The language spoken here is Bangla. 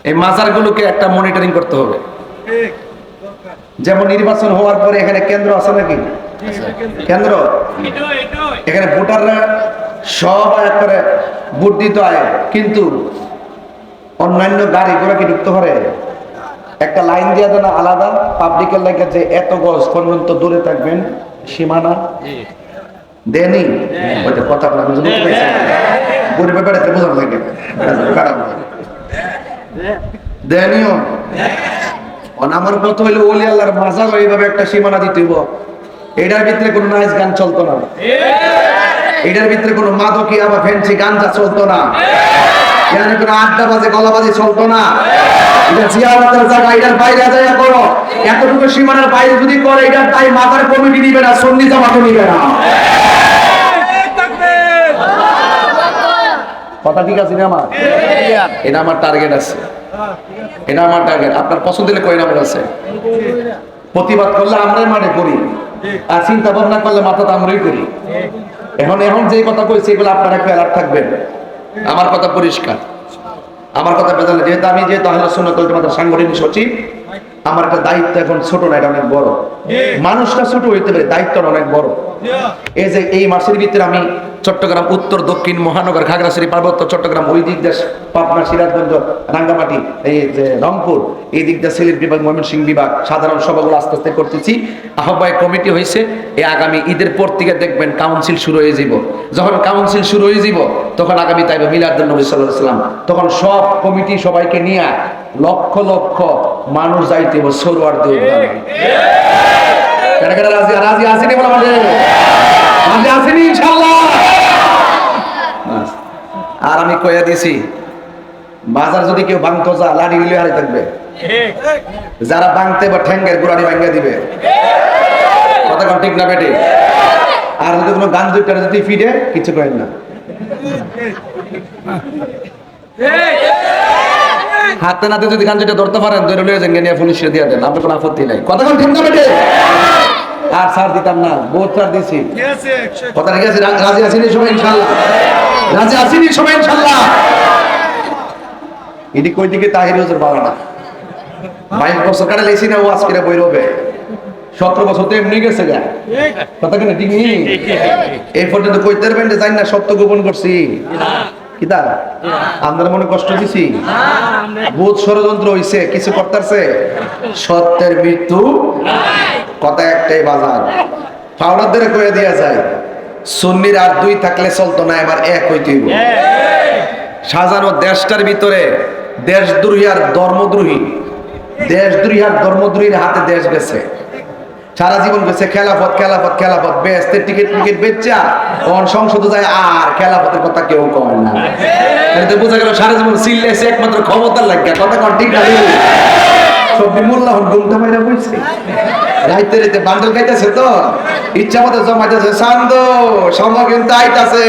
এই মাজারগুলোকে একটা মনিটরিং করতে হবে। যেমন নির্বাচন হওয়ার পরে এখানে কেন্দ্র আছে নাকি? কেন্দ্র, এখানে ভোটাররা সব এক করে ভোট দিতে হয়, কিন্তু অন্যান্য গাড়ি ঘোড়া কি ঢুকতে পারে? একটা লাইন দিয়ে দেন আলাদা পাবলিকের লাগে, যে এত গজ পর্যন্ত দূরে থাকবেন, সীমানা দেনি। ওইটা কথা বলে আমি গরিবের বেড়াতে বোঝানো লাগে খারাপ দেনিও। আমার কথা হইলো ওলি আল্লাহর মাজার এইভাবে একটা সীমানা দিতে হইব। এটার ভিতরে কোনো নাইস গান চলতো না, এটার ভিতরে কোনো মাদকী আবার ফ্যান্সি গাঞ্জা চলতো না, এখানে কোনো আড্ডাবাজি গলাবাজি চলতো না। এটা জিয়ারতের জায়গা, এটার বাইরে যায় করো। এতটুকু সীমানার বাইরে যদি করে, এটার তাই মাজার কমিটি নিবে না, সুন্নি জামাতও নিবে না। কথা ঠিক আছে না আমার? এটা আমার টার্গেট আছে, এটা আমার টার্গেট। আপনার পছন্দ হলে কয় নাম্বার আছে? প্রতিবাদ করলে আমরাই মানে করি, আর চিন্তা ভাবনা করলে মাথাটা আমরাই করি। এখন যে কথা কইছি এগুলো আপনারা একটু অ্যালার্ট থাকবেন। আমার কথা পরিষ্কার, আমার কথা বেজালে, যেহেতু আমি আহলে সুন্নাত ওয়াল জামাতের সাংগঠনিক সচিব, আমার একটা দায়িত্ব এখন ছোট না, এটা অনেক বড়। মানুষটা ছোট হইতে পারে, দায়িত্বটা অনেক বড়। এই যে এই মাসের ভিতরে আমি চট্টগ্রাম উত্তর দক্ষিণ মহানগর খাগড়াছড়ি পার্বত্য চট্টগ্রাম, ওই দিক দেশ পাবনা সিরাজগঞ্জ রাঙ্গামাটি, এই যে রংপুর, এই দিক দিয়ে সিলেট বিভাগ ময়মনসিংহ বিভাগ সাধারণ সভাগুলো আস্তে আস্তে করতেছি। আহ্বায়ক কমিটি হয়েছে। এই আগামী ঈদের পর থেকে দেখবেন কাউন্সিল শুরু হয়ে যাব। যখন কাউন্সিল শুরু হয়ে যাব তখন আগামী তাইবে মিলাদুন নবী সাল্লাল্লাহু আলাইহি ওয়াসাল্লাম, তখন সব কমিটি সবাইকে নিয়ে লক্ষ লক্ষ মানুষ যাইতে হবে সরোয়ার দিয়ে। কেন কেন রাজি রাজি আসেনি বলে আমাদের রাজি আসেনি ইনশাআল্লাহ। আর আমি কইয়া দিছি, বাজার যদি কেউ ভাঙতো যা লাড়ি দিলে হারে থাকবে, যারা ভাঙতে বা ঠ্যাঙ্গের গোড়ানি ভাঙ্গা দিবে। কথা কোন ঠিক না বেটে? আর যদি কোনো গান দুইটা যদি ফিরে কিছু করেন না, হাতে নাতে যদি গান দুইটা ধরতে পারেন ধরে লয়ে যান, নিয়ে পুলিশে দিয়ে দেন, আপনার কোনো আপত্তি নাই। কথা কোন ঠিক না বেটে? আর ছাড় দিতাম না, বহুত ছাড় দিছি। কথা ঠিক আছে? রাজি আছেন সবাই ইনশাআল্লাহ? রাজি আছেন সবাই ইনশাআল্লাহ? এটি কই দিকে তাহির হুজুর বাবা 22 বছর কাটা লেছি না, ও আজকে বই রবে 17 বছর তো এমনি গেছে গা। কথা কেন ঠিক নেই? এই পর্যন্ত কইতে পারবেন যে জানি না সত্য গোপন করছি কিতা আপনার মনে কষ্ট দিছি? বহুত ষড়যন্ত্র হইছে, কিছু করতেছে, সত্যের মৃত্যু কথা একটাই বাজার। পাউডার ধরে কয়ে দেয়া যায়, সুন্নির আর দুই থাকলে চলতো না, এবার এক হইতে হইব। সাজানো দেশটার ভিতরে দেশদ্রোহী আর ধর্মদ্রোহী, দেশদ্রোহী আর ধর্মদ্রোহীর হাতে দেশ গেছে। সারা জীবন গেছে খেলাফত খেলাফত খেলাফত, বেচতে টিকিট টিকিট বেচা তখন সংসদে যায়, আর খেলাফতের কথা কেউ কয় না। বোঝা গেল সারা জীবন চিল্লাইছে একমাত্র ক্ষমতার লাগে। কথা কোন ঠিক আছে? সবজি মোল্লা হন ঘুমটা মাইরা বইছে, রাইতে রাইতে বান্ডেল খাইতেছে, তো ইচ্ছা মতো জমাইতেছে। চান্দ সময় কিন্তু আইতাছে,